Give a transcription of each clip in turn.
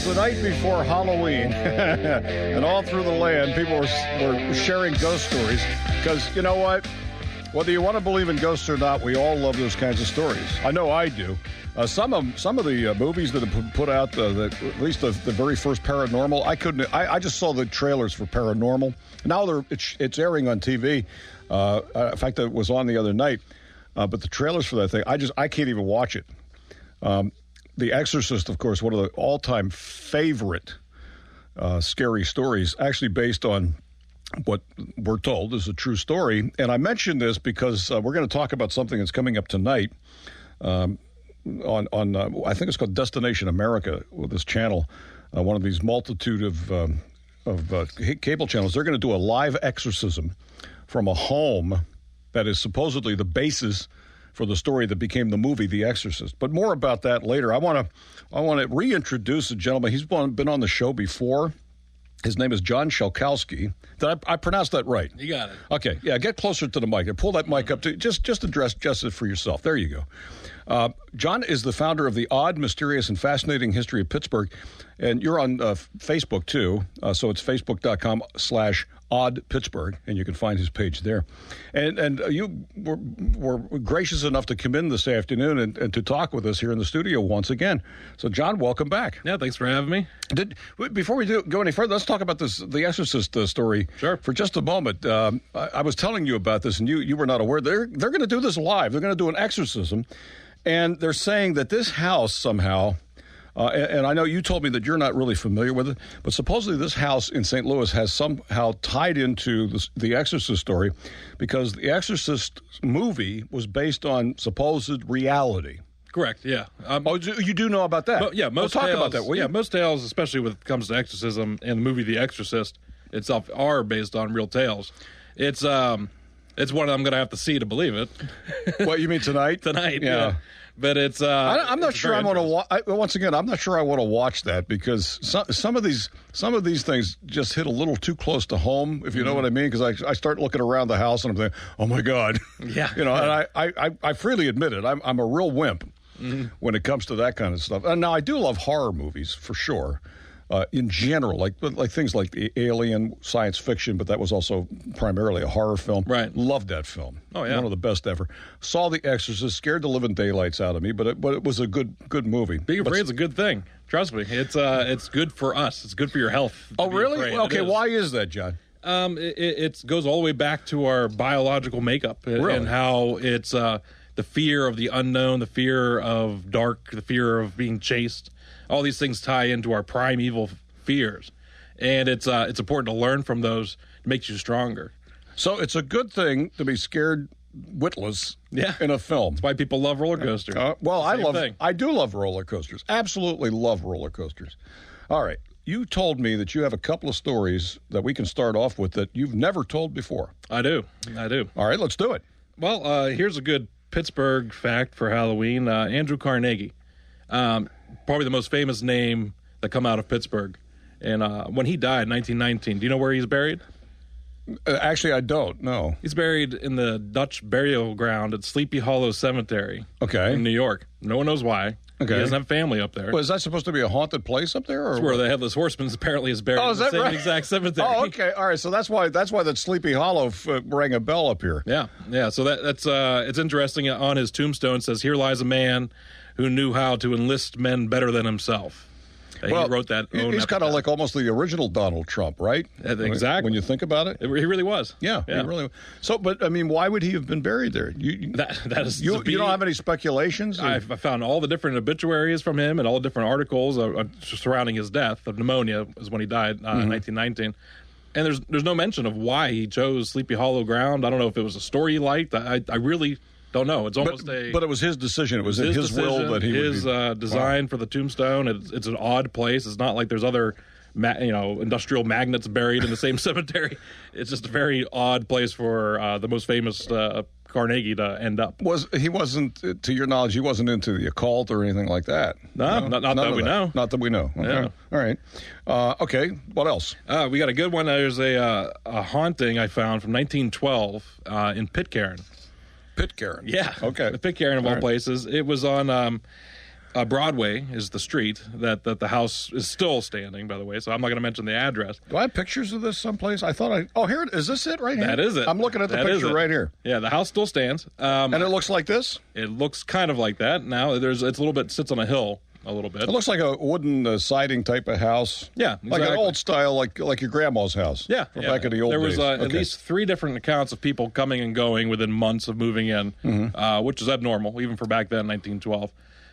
was the night before Halloween, and all through the land, people were sharing ghost stories. Because you know what? Whether you want to believe in ghosts or not, we all love those kinds of stories. I know I do. Some of the movies that have put out, at least the very first Paranormal, I just saw the trailers for Paranormal. Now it's airing on TV. In fact, it was on the other night. But the trailers for that thing, I can't even watch it. The Exorcist, of course, one of the all-time favorite scary stories, actually based on what we're told is a true story. And I mentioned this because we're going to talk about something that's coming up tonight on I think it's called Destination America with this channel, one of these multitude of cable channels. They're going to do a live exorcism from a home that is supposedly the basis for the story that became the movie The Exorcist. But more about that later. I want to reintroduce a gentleman. He's been on the show before. His name is John Shalkowski. Did I pronounce that right? You got it. Okay. Yeah, get closer to the mic and pull that mic up to just address it for yourself. There you go. John is the founder of the Odd, Mysterious, and Fascinating History of Pittsburgh. And you're on Facebook, too. So it's facebook.com/Odd Pittsburgh, and you can find his page there. And you were gracious enough to come in this afternoon and to talk with us here in the studio once again. So, John, welcome back. Yeah, thanks for having me. Before we go any further, let's talk about the Exorcist story for just a moment. I was telling you about this, and you were not aware. They're going to do this live. They're going to do an exorcism, and they're saying that this house somehow... and I know you told me that you're not really familiar with it, but supposedly this house in St. Louis has somehow tied into the Exorcist story because the Exorcist movie was based on supposed reality. Correct, yeah. You do know about that? Most talk tales, about that, will you? Yeah, most tales, especially when it comes to exorcism and the movie The Exorcist itself, are based on real tales. It's one I'm going to have to see to believe it. What, you mean tonight? Tonight, yeah. But it's I'm not sure I want to once again, I'm not sure I want to watch that because some of these things just hit a little too close to home, if you know what I mean, because I start looking around the house and I'm thinking, oh my God. Yeah. And I freely admit it. I'm a real wimp when it comes to that kind of stuff. And now I do love horror movies for sure. In general, like things like the Alien, science fiction, but that was also primarily a horror film. Right. Loved that film. Oh, yeah. One of the best ever. Saw The Exorcist, scared the living daylights out of me, but it was a good movie. Being afraid is a good thing. Trust me. It's good for us. It's good for your health. Oh, really? Okay, why is that, John? It goes all the way back to our biological makeup and how it's the fear of the unknown, the fear of dark, the fear of being chased. All these things tie into our primeval fears, and it's important to learn from those. It makes you stronger. So it's a good thing to be scared witless in a film. That's why people love roller coasters. I do love roller coasters. Absolutely love roller coasters. All right. You told me that you have a couple of stories that we can start off with that you've never told before. I do. All right, let's do it. Well, here's a good Pittsburgh fact for Halloween. Andrew Carnegie. Probably the most famous name that come out of Pittsburgh. And when he died in 1919, do you know where he's buried? Actually, I don't know. He's buried in the Dutch burial ground at Sleepy Hollow Cemetery in New York. No one knows why. Okay. He doesn't have family up there. Well, is that supposed to be a haunted place up there? Or it's where the Headless Horseman apparently is buried in the same exact cemetery. Oh, okay. All right. So that's why that Sleepy Hollow rang a bell up here. Yeah. So that's it's interesting. On his tombstone it says, "Here lies a man who knew how to enlist men better than himself." He wrote that. He's kind of like almost the original Donald Trump, right? Exactly. When you think about it, he really was. Yeah. He really was. So, but I mean, why would he have been buried there? That is. You don't have any speculations? I found all the different obituaries from him and all the different articles surrounding his death of pneumonia, is when he died in 1919. And there's no mention of why he chose Sleepy Hollow ground. I don't know if it was a story he liked. I really don't know. It's almost but it was his decision. It was in his will that he his design for the tombstone. It's an odd place. It's not like there's other industrial magnates buried in the same cemetery. It's just a very odd place for the most famous Carnegie to end up. He wasn't, to your knowledge, he wasn't into the occult or anything like that? No, not that we know. Not that we know. Okay. Yeah. All right. Okay. What else? We got a good one. There's a haunting I found from 1912 in Pitcairn. Pitcairn. Yeah. Okay. The Pitcairn of all places. It was on Broadway is the street that the house is still standing, by the way, so I'm not going to mention the address. Do I have pictures of this someplace? I thought oh, here, is this it right here? That is it. I'm looking at the picture right here. Yeah, the house still stands. And it looks like this? It looks kind of like that. Now, it's a little bit, sits on a hill a little bit. It looks like a wooden siding type of house. Yeah, exactly. Like an old style, like your grandma's house. Yeah. Back in the old days. There was at least 3 different accounts of people coming and going within months of moving in, which is abnormal, even for back then, 1912.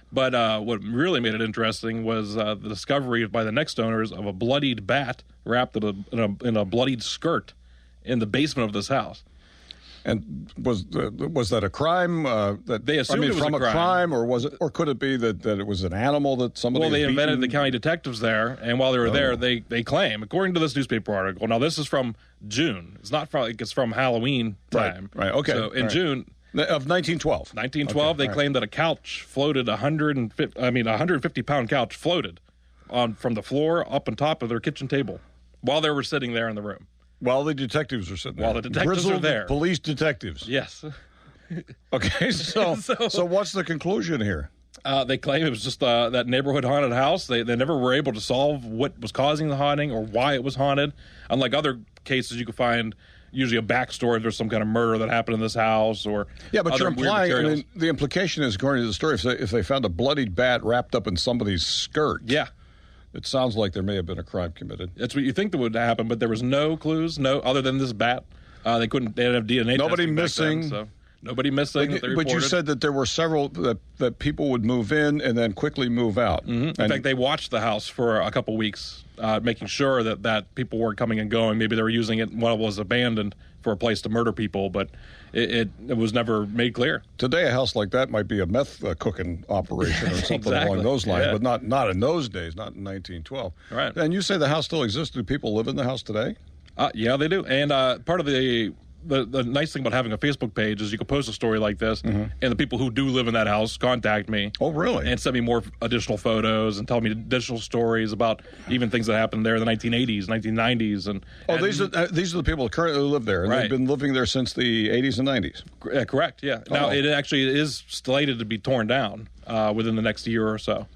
But what really made it interesting was the discovery by the next owners of a bloodied bat wrapped in a bloodied skirt in the basement of this house. And was that a crime? That they assumed it was from a crime, or was it, or could it be that it was an animal that somebody? Well, they had invented the county detectives there, and while they were there, they claim, according to this newspaper article. Now, this is from June. It's not from. It's from Halloween time. Right. Okay. So in June. Of 1912. 1912, they claimed that a couch floated, 150-pound couch floated from the floor up on top of their kitchen table while they were sitting there in the room. While the detectives were sitting there. While the detectives Grizzled are there. Police detectives. Yes. Okay, so what's the conclusion here? They claim it was just that neighborhood haunted house. They never were able to solve what was causing the haunting or why it was haunted. Unlike other cases, you could find usually a backstory. There's some kind of murder that happened in this house, or but you're implying. The implication is, according to the story, if they found a bloodied bat wrapped up in somebody's skirt, it sounds like there may have been a crime committed. That's what you think that would happen, but there was no clues, other than this bat. They didn't have DNA. Nobody missing. Then, so nobody missing. But you said that there were several that people would move in and then quickly move out. Mm-hmm. In fact, they watched the house for a couple weeks, making sure that people weren't coming and going. Maybe they were using it while it was abandoned for a place to murder people, but it was never made clear. Today, a house like that might be a meth cooking operation or something along those lines, but not in those days, not in 1912. Right. And you say the house still exists. Do people live in the house today? Yeah, they do. And part of the nice thing about having a Facebook page is you can post a story like this, and the people who do live in that house contact me. Oh, really? And send me more additional photos and tell me additional stories about even things that happened there in the 1980s, 1990s. These are the people who currently live there, and they've been living there since the 80s and 90s. Correct, yeah. Now, it actually is slated to be torn down within the next year or so.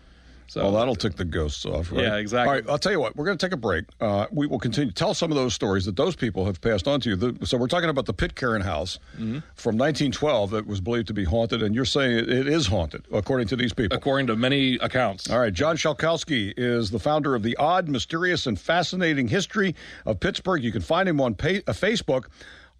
So, that'll take the ghosts off, right? Yeah, exactly. All right, I'll tell you what. We're going to take a break. We will continue. Tell some of those stories that those people have passed on to you. So we're talking about the Pitcairn House from 1912 that was believed to be haunted, and you're saying it is haunted, according to these people. According to many accounts. All right, John Shalkowski is the founder of the Odd, Mysterious, and Fascinating History of Pittsburgh. You can find him on Facebook.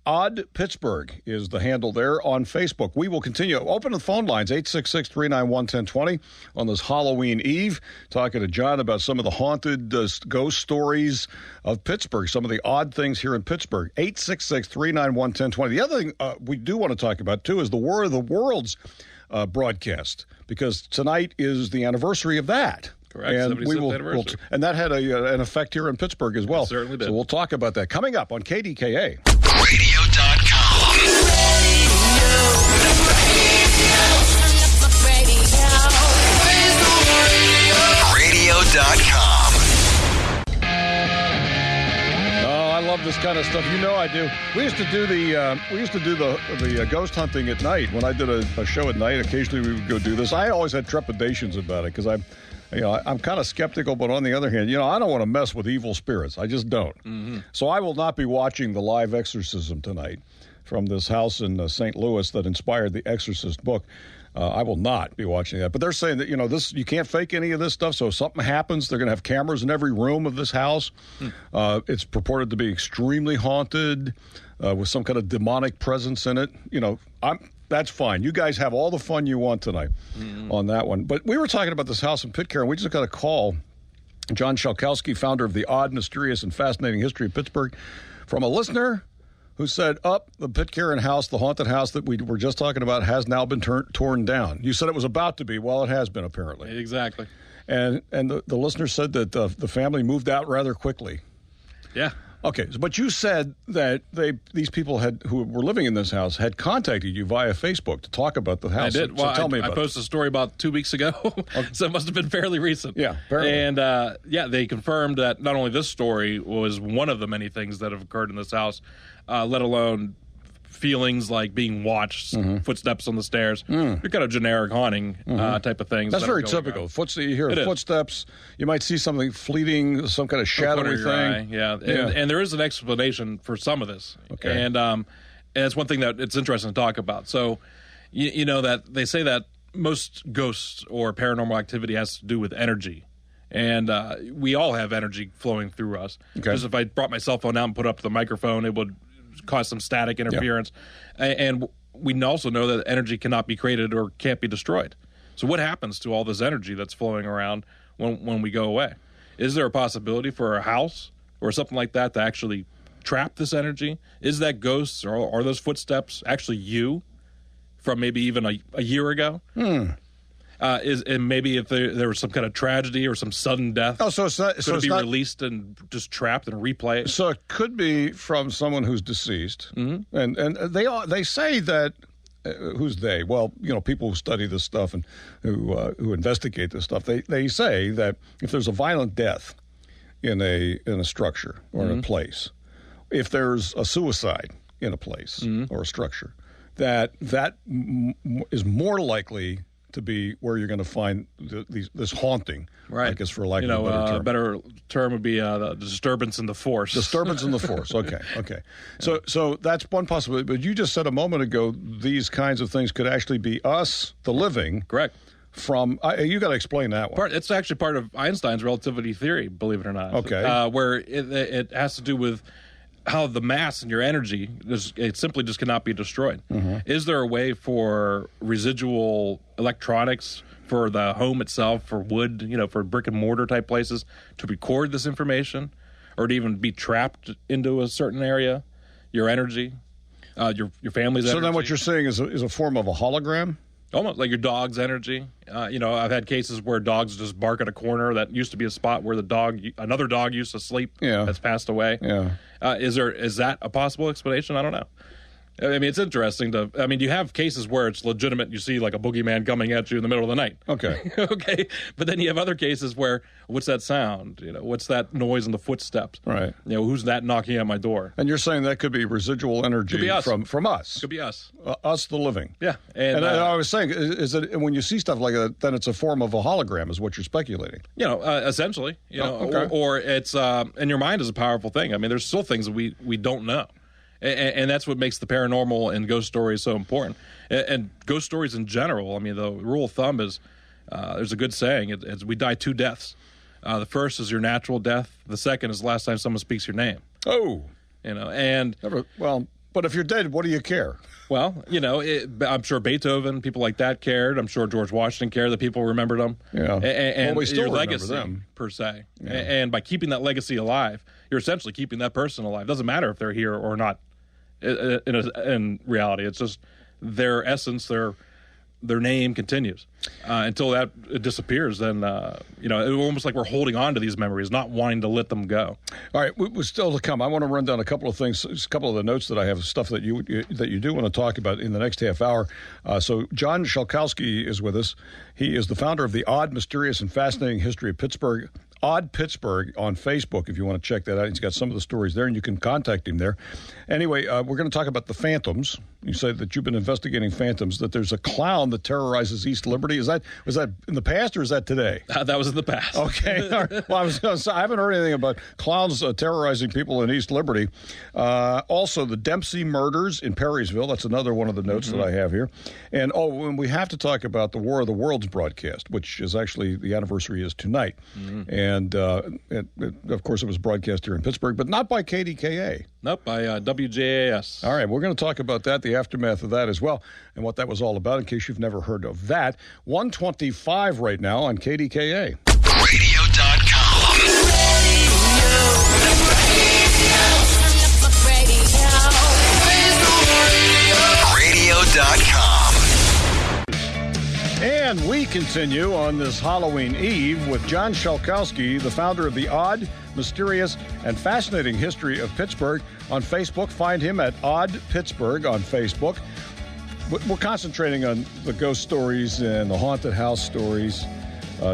Odd Pittsburgh is the handle there on Facebook. We will continue. Open the phone lines, 866-391-1020 on this Halloween Eve, talking to John about some of the haunted ghost stories of Pittsburgh, some of the odd things here in Pittsburgh. 866-391-1020. The other thing we do want to talk about, too, is the War of the Worlds broadcast, because tonight is the anniversary of that. Correct. And and that had an effect here in Pittsburgh as well. It certainly did. So we'll talk about that coming up on KDKA. Radio.com. Radio.com. Oh, I love this kind of stuff. You know I do. We used to do the ghost hunting at night. When I did a show at night, occasionally we would go do this. I always had trepidations about it because I'm kind of skeptical, but on the other hand, I don't want to mess with evil spirits. I just don't. Mm-hmm. So I will not be watching the live exorcism tonight from this house in St. Louis that inspired the Exorcist book. I will not be watching that. But they're saying that, this you can't fake any of this stuff. So if something happens, they're going to have cameras in every room of this house. It's purported to be extremely haunted with some kind of demonic presence in it. That's fine. You guys have all the fun you want tonight on that one. But we were talking about this house in Pitcairn. We just got a call. John Shalkowski, founder of the Odd, Mysterious, and Fascinating History of Pittsburgh, from a listener who said, the Pitcairn House, the haunted house that we were just talking about, has now been torn down. You said it was about to be. Well, it has been, apparently. Exactly. And the listener said that the family moved out rather quickly. Yeah. Okay, but you said that these people who were living in this house had contacted you via Facebook to talk about the house. I did. So tell me about it. I posted a story about 2 weeks ago, so it must have been fairly recent. Yeah, apparently. And they confirmed that not only this story was one of the many things that have occurred in this house, let alone feelings like being watched, footsteps on the stairs. You're kind of generic haunting type of things. That's very typical. You hear footsteps. You might see something fleeting, some kind of shadowy thing. Yeah. And there is an explanation for some of this. Okay. And it's one thing that it's interesting to talk about. So, you know that they say that most ghosts or paranormal activity has to do with energy. And we all have energy flowing through us. Okay. Because if I brought my cell phone out and put up to the microphone, it would cause some static interference. Yep. And we also know that energy cannot be created or can't be destroyed. So what happens to all this energy that's flowing around when we go away? Is there a possibility for a house or something like that to actually trap this energy? Is that ghosts or are those footsteps actually you from maybe even a year ago? And maybe if there was some kind of tragedy or some sudden death, so it's not, could it be released and just trapped and replayed? So it could be from someone who's deceased, and they say that who's they? Well, you know, people who study this stuff and who investigate this stuff, they say that if there's a violent death in a structure or in a place, if there's a suicide in a place or a structure, that is more likely to be where you're going to find this haunting, right? I guess, for lack of a better term. A better term would be the disturbance in the force. Disturbance in the force. Okay. So that's one possibility. But you just said a moment ago these kinds of things could actually be us, the living. Correct. From you got to explain that one. It's actually part of Einstein's relativity theory, believe it or not. Okay. Where it has to do with how the mass and your energy, it simply just cannot be destroyed. Is there a way for residual electronics for the home itself, for wood, for brick and mortar type places, to record this information, or to even be trapped into a certain area, your energy, your family's energy? So then what you're saying is a form of a hologram? Almost like your dog's energy. I've had cases where dogs just bark at a corner that used to be a spot where another dog used to sleep that's passed away. Yeah. Is that a possible explanation? I don't know. I mean, it's interesting you have cases where it's legitimate. You see like a boogeyman coming at you in the middle of the night. Okay. Okay. But then you have other cases where, what's that sound? What's that noise in the footsteps? Right. Who's that knocking at my door? And you're saying that could be residual energy could be us. from us. Could be us. Us, the living. Yeah. And I was saying, is that when you see stuff like that, then it's a form of a hologram, is what you're speculating. Essentially. Okay. Or it's, and your mind is a powerful thing. I mean, there's still things that we don't know. And that's what makes the paranormal and ghost stories so important. And ghost stories in general, I mean, the rule of thumb is, there's a good saying, it's we die 2 deaths. The first is your natural death. The second is the last time someone speaks your name. Oh. And... but if you're dead, what do you care? Well, I'm sure Beethoven, people like that cared. I'm sure George Washington cared that people remembered them. Yeah. And we still your remember legacy, them. per se. Yeah. And by keeping that legacy alive, you're essentially keeping that person alive. It doesn't matter if they're here or not. In reality, it's just their essence, their name continues until that disappears. Then it's almost like we're holding on to these memories, not wanting to let them go. All right, we're still to come. I want to run down a couple of things, a couple of the notes that I have, stuff that you do want to talk about in the next half hour. So John Shalkowski is with us. He is the founder of the Odd, Mysterious, and Fascinating History of Pittsburgh. Odd Pittsburgh on Facebook, if you want to check that out. He's got some of the stories there, and you can contact him there. Anyway, we're going to talk about the phantoms. You said that you've been investigating phantoms, that there's a clown that terrorizes East Liberty. Was that in the past, or is that today? That was in the past. Okay. All right. Well, I was going to say, I haven't heard anything about clowns terrorizing people in East Liberty. Also, the Dempsey murders in Perrysville. That's another one of the notes that I have here. And, and we have to talk about the War of the Worlds broadcast, which is actually, the anniversary is tonight. And, of course, it was broadcast here in Pittsburgh, but not by KDKA. Nope, by WJAS. All right, we're going to talk about that, the aftermath of that as well, and what that was all about, in case you've never heard of that. 125 right now on KDKA. Radio.com. Radio.com. And we continue on this Halloween Eve with John Shalkowski, the founder of the Odd, Mysterious, and Fascinating History of Pittsburgh. On Facebook, find him at Odd Pittsburgh on Facebook. We're concentrating on the ghost stories and the haunted house stories.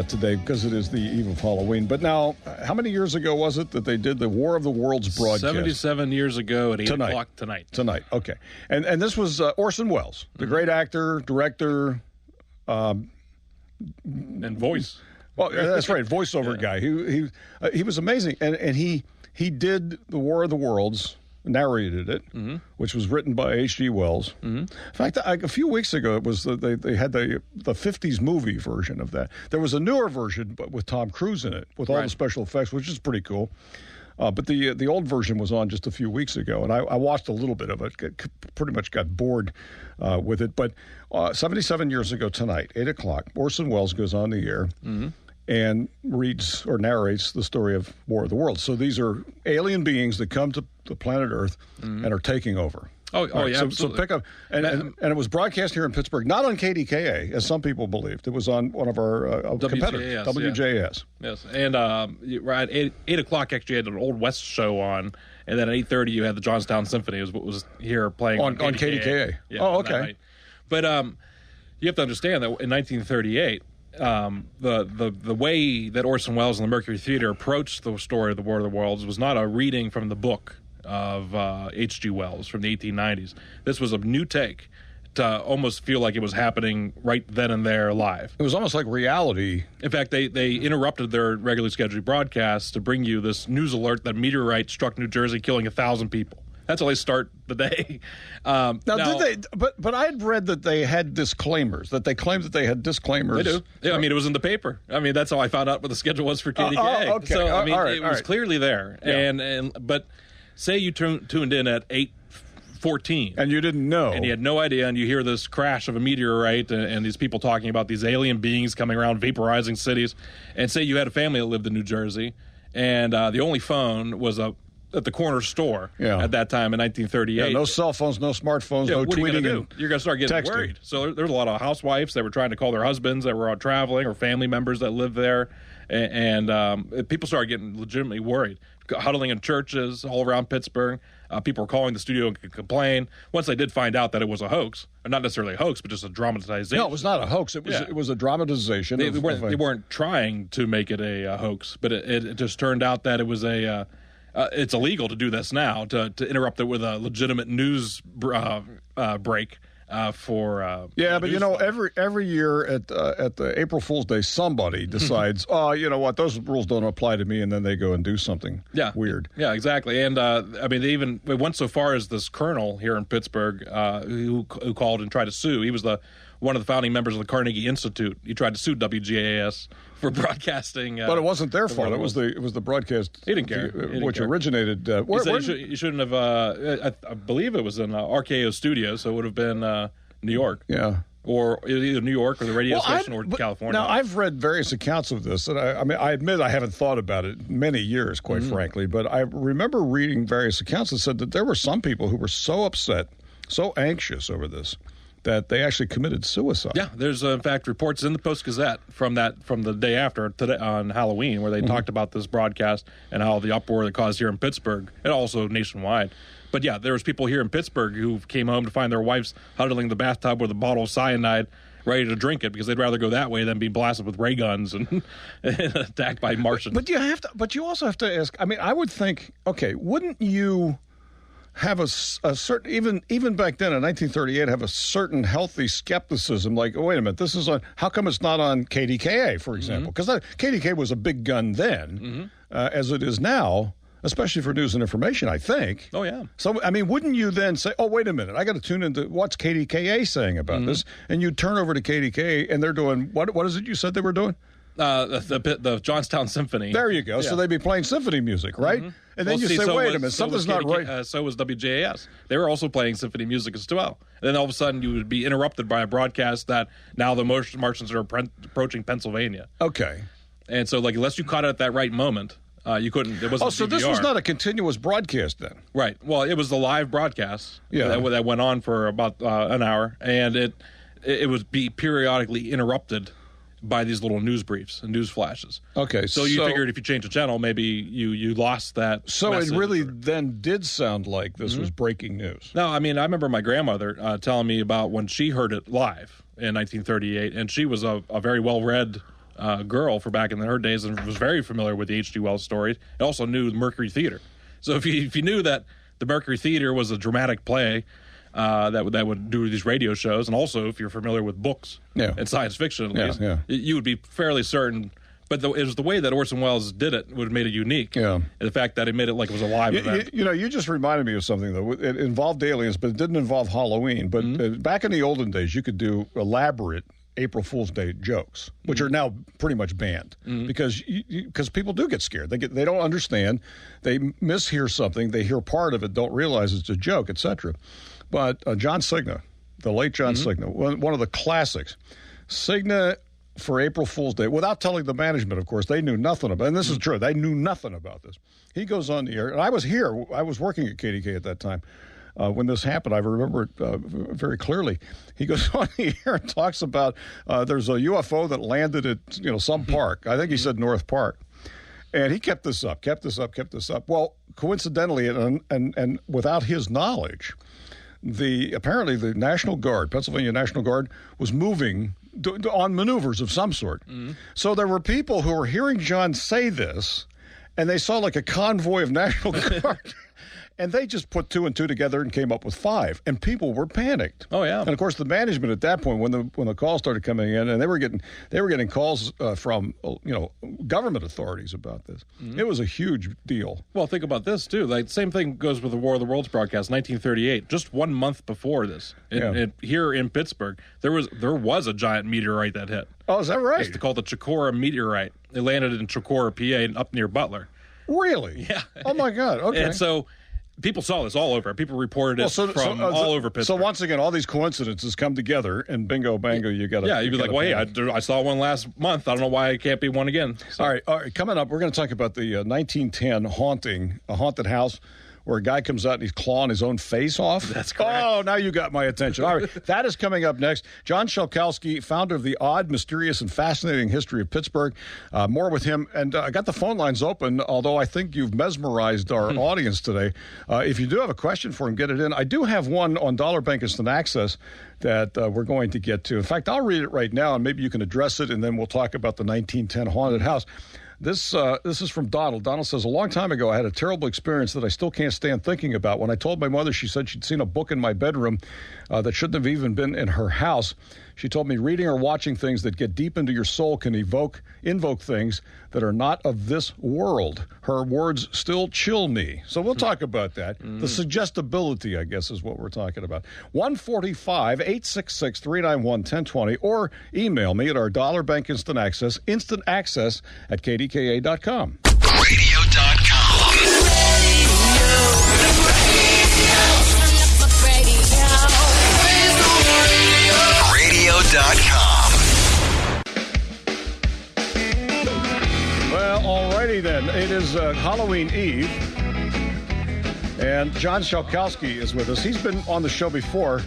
today because it is the eve of Halloween. But now, how many years ago was it that they did the War of the Worlds broadcast? 77 years ago at 8 o'clock tonight. Tonight, okay. And this was Orson Welles, the great actor, director. And voice. Well, that's right, voiceover guy. He was amazing. And he did the War of the Worlds, narrated it, which was written by H.G. Wells. In fact, a few weeks ago, it was they had the 50s movie version of that. There was a newer version, but with Tom Cruise in it, with all the special effects, which is pretty cool. But the old version was on just a few weeks ago, and I watched a little bit of it. Pretty much got bored with it. But 77 years ago tonight, 8 o'clock, Orson Welles goes on the air and reads or narrates the story of War of the Worlds. So these are alien beings that come to the planet Earth and are taking over. Oh, yeah, so, absolutely. So pick up, and it was broadcast here in Pittsburgh, not on KDKA, as some people believed. It was on one of our competitors, WJS. Yes, and right at 8 o'clock, actually, you had an Old West show on, and then at 8:30, you had the Johnstown Symphony, was here playing on KDKA. Yeah, oh, okay. But you have to understand that in 1938, the way that Orson Welles and the Mercury Theater approached the story of the War of the Worlds was not a reading from the book of H.G. Wells from the 1890s. This was a new take to almost feel like it was happening right then and there live. It was almost like reality. In fact, they interrupted their regularly scheduled broadcast to bring you this news alert that meteorite struck New Jersey, killing 1,000 people. That's how they start the day. Now, did they? But I had read that they had disclaimers. That they claimed that they had disclaimers. They do. Yeah, I mean, it was in the paper. I mean, that's how I found out what the schedule was for KDKA. Okay. So I mean, it was right. clearly there. Yeah. But say you tuned in at 8:14, and you didn't know, and you had no idea, and you hear this crash of a meteorite, and these people talking about these alien beings coming around vaporizing cities, and say you had a family that lived in New Jersey, and the only phone was at the corner store at that time in 1938. Yeah, no cell phones, no smartphones, no what tweeting. Are you You're going to start getting texting. worried. So there's a lot of housewives that were trying to call their husbands that were out traveling or family members that lived there. And people started getting legitimately worried, huddling in churches all around Pittsburgh. People were calling the studio and complain. Once they did find out that it was a hoax, or not necessarily a hoax, but just a dramatization. No, it was not a hoax. It was a dramatization. They weren't trying to make it a hoax, but it just turned out that it was it's illegal to do this now, to interrupt it with a legitimate news break. But you know, every year at the April Fool's Day, somebody decides, oh, you know what, those rules don't apply to me, and then they go and do something weird. Yeah, exactly. And I mean, they went so far as this colonel here in Pittsburgh who called and tried to sue. He was one of the founding members of the Carnegie Institute. He tried to sue WJAS for broadcasting. But it wasn't their fault. It was the broadcast. He didn't care. Which originated. You shouldn't have. I believe it was in RKO Studios, so it would have been New York. Yeah. Or either New York or the radio station or California. Now, I've read various accounts of this, and I mean, I admit I haven't thought about it in many years, quite frankly, but I remember reading various accounts that said that there were some people who were so upset, so anxious over this, that they actually committed suicide. Yeah, there's in fact reports in the Post-Gazette from the day after today on Halloween where they talked about this broadcast and how the uproar that caused here in Pittsburgh and also nationwide. But yeah, there was people here in Pittsburgh who came home to find their wives huddling in the bathtub with a bottle of cyanide, ready to drink it because they'd rather go that way than be blasted with ray guns and attacked by Martians. But you also have to ask. I mean, I would think, okay, wouldn't you have a certain, even back then in 1938, have a certain healthy skepticism, like, oh, wait a minute, this is on, how come it's not on KDKA, for example? Because KDKA was a big gun then, as it is now, especially for news and information, I think. Oh, yeah. So, I mean, wouldn't you then say, oh, wait a minute, I got to tune into what's KDKA saying about this, and you turn over to KDKA, and they're doing, what is it you said they were doing? The Johnstown Symphony. There you go. Yeah. So they'd be playing symphony music, right? And then you say, wait a minute, something's not right. So was WJAS. They were also playing symphony music as well. And then all of a sudden you would be interrupted by a broadcast that now the Martians are approaching Pennsylvania. Okay. And so, like, unless you caught it at that right moment, you couldn't. It wasn't. So DVR. This was not a continuous broadcast then, right? Well, it was the live broadcast. That went on for about an hour, and it would be periodically interrupted by these little news briefs and news flashes. Okay. So you figured if you change the channel, maybe you lost that. So it really then did sound like this was breaking news. No, I mean, I remember my grandmother telling me about when she heard it live in 1938, and she was a very well-read girl for back in her days and was very familiar with the H.G. Wells stories. And also knew the Mercury Theater. So if you knew that the Mercury Theater was a dramatic play that would do these radio shows, and also if you're familiar with books and science fiction, at least, you would be fairly certain. But it was the way that Orson Welles did it would have made it unique. Yeah. And the fact that it made it like it was a live event. You just reminded me of something, though. It involved aliens, but it didn't involve Halloween. But back in the olden days, you could do elaborate April Fool's Day jokes, which are now pretty much banned because people do get scared. They don't understand. They mishear something. They hear part of it, don't realize it's a joke, etc. But John Cigna, the late John Cigna, one of the classics, Cigna for April Fool's Day, without telling the management, of course, they knew nothing about it. And this is true. They knew nothing about this. He goes on the air, and I was here. I was working at KDKA at that time. When this happened, I remember it very clearly. He goes on the air and talks about there's a UFO that landed at some park. I think he said North Park. And he kept this up. Well, coincidentally, and without his knowledge, apparently the National Guard, Pennsylvania National Guard, was moving on maneuvers of some sort. So there were people who were hearing John say this, and they saw like a convoy of National Guard. And they just put 2 and 2 together and came up with 5, and people were panicked. Oh yeah! And of course, the management at that point, when the calls started coming in, and they were getting calls from government authorities about this. It was a huge deal. Well, think about this too. Like same thing goes with the War of the Worlds broadcast, 1938. Just 1 month before this, here in Pittsburgh, there was a giant meteorite that hit. Oh, is that right? It's called the Chicora meteorite. It landed in Chicora, PA, up near Butler. Really? Yeah. Oh my God. Okay. And so. People saw this all over. People reported it from all over Pittsburgh. So once again, all these coincidences come together, and bingo, bango, you got to... Yeah, you'd be like, well, hey, I saw one last month. I don't know why it can't be one again. So. All right. Coming up, we're going to talk about the 1910 haunting, a haunted house where a guy comes out and he's clawing his own face off. That's correct. Oh, now you got my attention. All right, that is coming up next. John Shalkowski, founder of the Odd, Mysterious, and Fascinating History of Pittsburgh. More with him. And I got the phone lines open, although I think you've mesmerized our audience today. If you do have a question for him, get it in. I do have one on Dollar Bank Instant Access that we're going to get to. In fact, I'll read it right now, and maybe you can address it, and then we'll talk about the 1910 haunted house. This is from Donald. Donald says, a long time ago, I had a terrible experience that I still can't stand thinking about. When I told my mother, she said she'd seen a book in my bedroom that shouldn't have even been in her house. She told me reading or watching things that get deep into your soul can invoke things that are not of this world. Her words still chill me. So we'll talk about that. The suggestibility, I guess, is what we're talking about. 145-866-391-1020, or email me at our Dollar Bank Instant Access at KDKA.com. Radio.com. Radio.com. Well, alrighty then. It is Halloween Eve, and John Shalkowski is with us. He's been on the show before.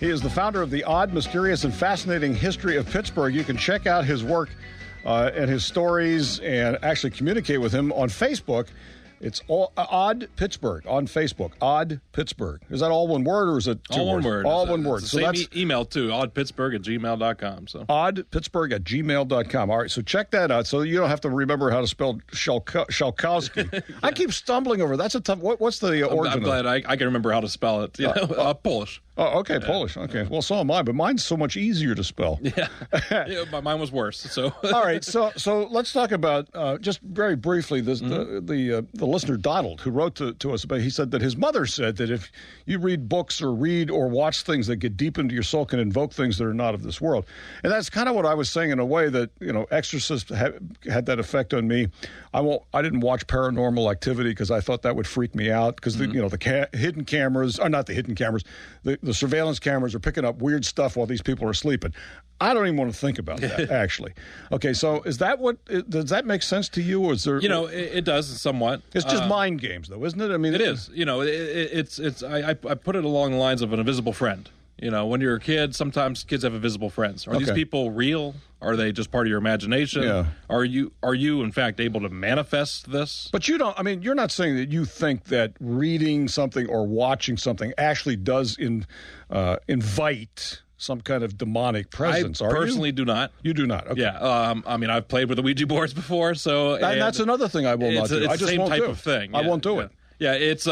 He is the founder of the Odd, Mysterious, and Fascinating History of Pittsburgh. You can check out his work and his stories and actually communicate with him on Facebook. It's Odd Pittsburgh on Facebook. Odd Pittsburgh. Is that all one word, or is it two all words? One word? All one word. So that's email too. oddpittsburgh@gmail.com. So oddpittsburgh@gmail.com. All right. So check that out. So you don't have to remember how to spell Shalkowski. Yeah. I keep stumbling over. That's a tough. What's the origin? I'm glad I can remember how to spell it. Polish. Oh, okay, yeah. Polish. Okay, well, so am I, but mine's so much easier to spell. Yeah, mine was worse. So all right, so let's talk about just very briefly this the listener Donald, who wrote to us about. He said that his mother said that if you read books or read or watch things that get deep into your soul, can invoke things that are not of this world, and that's kind of what I was saying in a way that Exorcist had that effect on me. I didn't watch Paranormal Activity because I thought that would freak me out because the hidden cameras are not the hidden cameras. The surveillance cameras are picking up weird stuff while these people are sleeping. I don't even want to think about that, actually. Okay, so does that make sense to you? Or is there, it does somewhat. It's just mind games, though, isn't it? I mean, it is. I put it along the lines of an invisible friend. When you're a kid, sometimes kids have invisible friends. Are these people real? Are they just part of your imagination? Yeah. Are you in fact able to manifest this? But you don't. I mean, you're not saying that you think that reading something or watching something actually does invite some kind of demonic presence. I personally do not. You do not. Okay. Yeah. I mean, I've played with the Ouija boards before, so and that's another thing I will not do. It's I just the same won't type do. of thing. I won't do it. Yeah, it's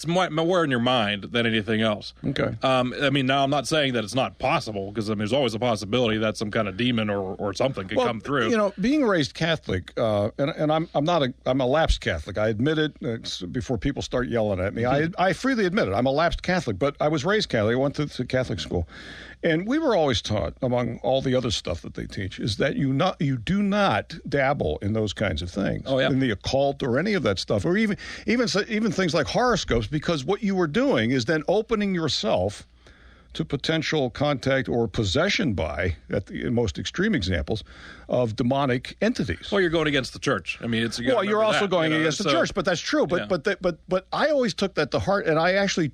more in your mind than anything else. Okay. I mean, now I'm not saying that it's not possible, because there's always a possibility that some kind of demon or something could come through. You know, being raised Catholic, and I'm a lapsed Catholic. I admit it before people start yelling at me. I freely admit it. I'm a lapsed Catholic, but I was raised Catholic. I went to Catholic school, and we were always taught, among all the other stuff that they teach, is that you do not dabble in those kinds of things, in the occult or any of that stuff, or even things like horoscopes, because what you were doing is then opening yourself to potential contact or possession by, at the most extreme examples, of demonic entities. Well, you're going against the church. I mean, you're also going against the church, but that's true. But I always took that to heart, and I actually,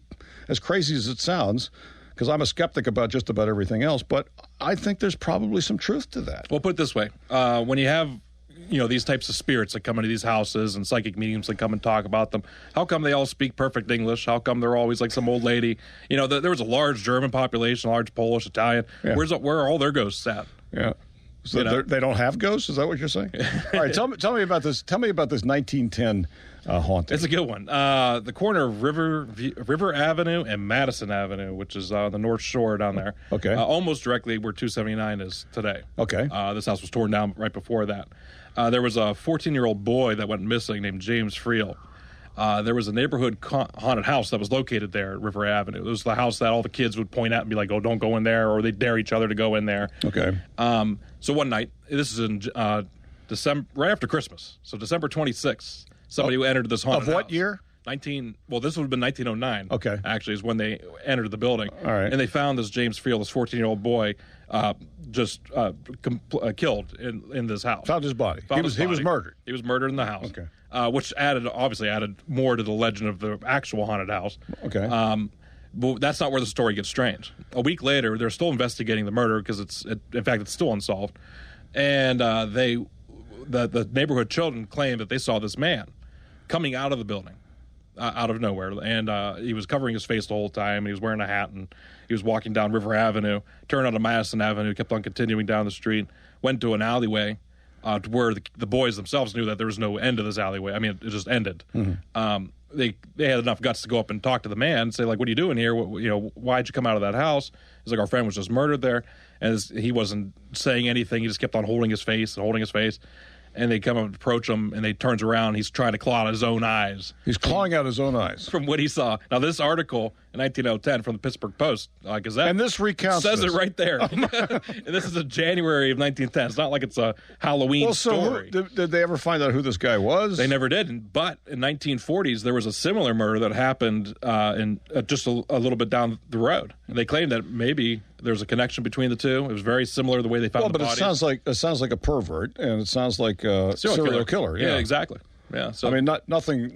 as crazy as it sounds, because I'm a skeptic about just about everything else, but I think there's probably some truth to that. Well, put it this way: when you have these types of spirits that come into these houses and psychic mediums that come and talk about them, how come they all speak perfect English? How come they're always like some old lady? There was a large German population, a large Polish, Italian. Yeah. Where are all their ghosts at? Yeah. So they don't have ghosts? Is that what you're saying? All right, tell me about this. Tell me about this 1910 haunting. It's a good one. The corner of River Avenue and Madison Avenue, which is on the North Shore down there. Okay. Almost directly where 279 is today. Okay. This house was torn down right before that. There was a 14-year-old boy that went missing named James Friel. There was a neighborhood haunted house that was located there at River Avenue. It was the house that all the kids would point at and be like, "Oh, don't go in there," or they'd dare each other to go in there. Okay. So one night, this is in December, right after Christmas, so December 26th, somebody entered this haunted house. Of what year? This would have been 1909. Okay. Actually, is when they entered the building. All right. And they found this James Friel, this 14-year-old boy, killed in this house. Found his body. He was murdered. He was murdered in the house. Okay. Which obviously added more to the legend of the actual haunted house. Okay. But that's not where the story gets strange. A week later, they're still investigating the murder because in fact it's still unsolved. And the neighborhood children claim that they saw this man coming out of the building. Out of nowhere, and he was covering his face the whole time, and he was wearing a hat, and he was walking down River Avenue, turned onto Madison Avenue, kept on continuing down the street, went to an alleyway to where the boys themselves knew that there was no end to this alleyway. I mean, it just ended. Mm-hmm. They had enough guts to go up and talk to the man and say, like, "What are you doing here? Why'd you come out of that house?" He's like, "Our friend was just murdered there," and he wasn't saying anything. He just kept on holding his face. And they come up and approach him, and he turns around. He's trying to claw out his own eyes. He's clawing out his own eyes. From what he saw. Now, this article in 1910 from the Pittsburgh Post Gazette. And this recounts says it right there. And this is in January of 1910. It's not like it's a Halloween story. Did they ever find out who this guy was? They never did. But in 1940s, there was a similar murder that happened just a little bit down the road. And they claimed that maybe there's a connection between the two. It was very similar the way they found the bodies. But it sounds like a pervert, and it sounds like a serial killer. Yeah, exactly. Yeah. So I mean, nothing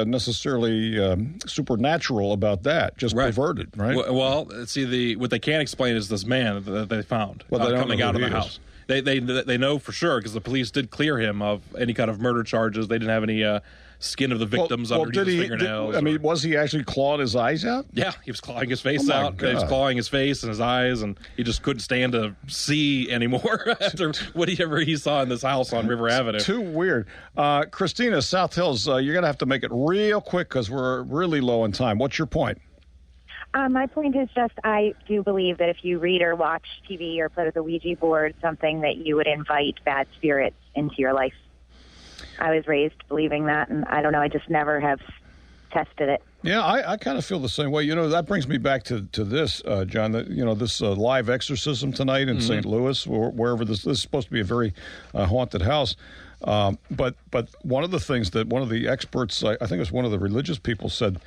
necessarily supernatural about that. Just perverted, right? Well, see, what they can't explain is this man that they found coming out of the house. They know for sure because the police did clear him of any kind of murder charges. They didn't have any skin of the victims underneath his fingernails. Was he actually clawing his eyes out? Yeah, he was clawing his face out. God. He was clawing his face and his eyes, and he just couldn't stand to see anymore after whatever he saw in this house on River Avenue. Too weird. Christina, South Hills, you're going to have to make it real quick because we're really low on time. What's your point? My point is just I do believe that if you read or watch TV or play with a Ouija board, something that you would invite bad spirits into your life. I was raised believing that, and I don't know, I just never have tested it. Yeah, I kind of feel the same way. That brings me back to this, John, this live exorcism tonight in St. Louis, or wherever this is supposed to be a very haunted house. But one of the things that one of the experts, I think it was one of the religious people said,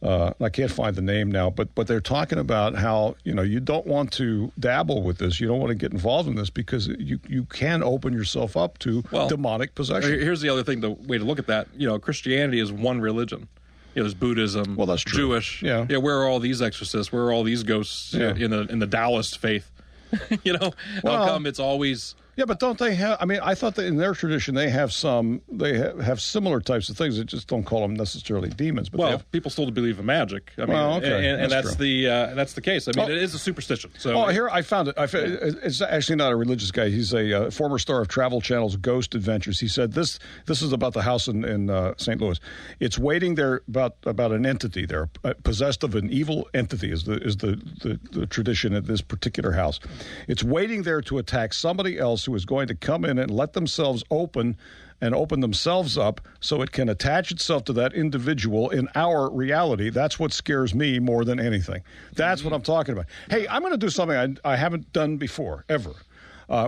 I can't find the name now, but they're talking about how, you don't want to dabble with this. You don't want to get involved in this because you can open yourself up to demonic possession. Here's the other thing, the way to look at that. Christianity is one religion. There's Buddhism. Well, that's true. Jewish. Yeah. Where are all these exorcists? Where are all these ghosts in the Taoist faith? How come it's always Yeah, but don't they have? I mean, I thought that in their tradition they have have similar types of things. They just don't call them necessarily demons. But people still believe in magic. I mean, okay. and that's the case. I mean, it is a superstition. So here I found it. It's actually not a religious guy. He's a former star of Travel Channel's Ghost Adventures. He said this is about the house in St. Louis. It's waiting there about an entity there, possessed of an evil entity is the tradition at this particular house. It's waiting there to attack somebody else who is going to come in and let themselves open themselves up so it can attach itself to that individual in our reality. That's what scares me more than anything. That's what I'm talking about. Hey, I'm going to do something I haven't done before, ever.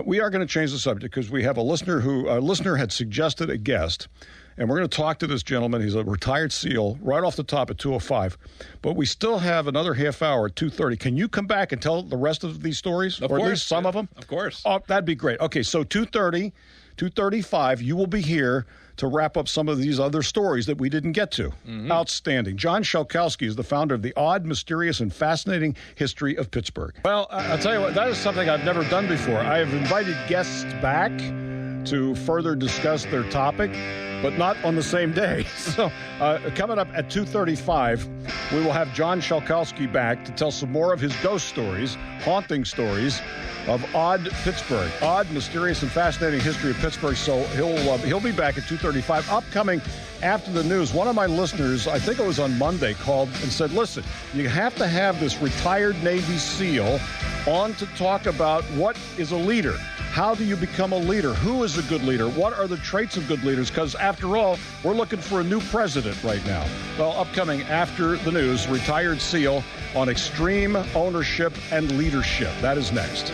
We are going to change the subject because we have a listener had suggested a guest, and we're going to talk to this gentleman. He's a retired SEAL right off the top at 2:05. But we still have another half hour at 2:30. Can you come back and tell the rest of these stories? Of or course, at least some of them? Of course. Oh, that'd be great. Okay, so 2:30, 2:35, you will be here to wrap up some of these other stories that we didn't get to. Mm-hmm. Outstanding. John Shalkowski is the founder of the Odd, Mysterious, and Fascinating History of Pittsburgh. Well, I'll tell you what, that is something I've never done before. I have invited guests back to further discuss their topic, but not on the same day. So coming up at 2:35, we will have John Shalkowski back to tell some more of his ghost stories, haunting stories of Odd Pittsburgh. Odd, Mysterious, and Fascinating History of Pittsburgh. So he'll be back at 2:35. Upcoming after the news, one of my listeners, I think it was on Monday, called and said, listen, you have to have this retired Navy SEAL on to talk about what is a leader. How do you become a leader? Who is a good leader? What are the traits of good leaders? Because after all, we're looking for a new president right now. Well, upcoming after the news, retired SEAL on extreme ownership and leadership. That is next.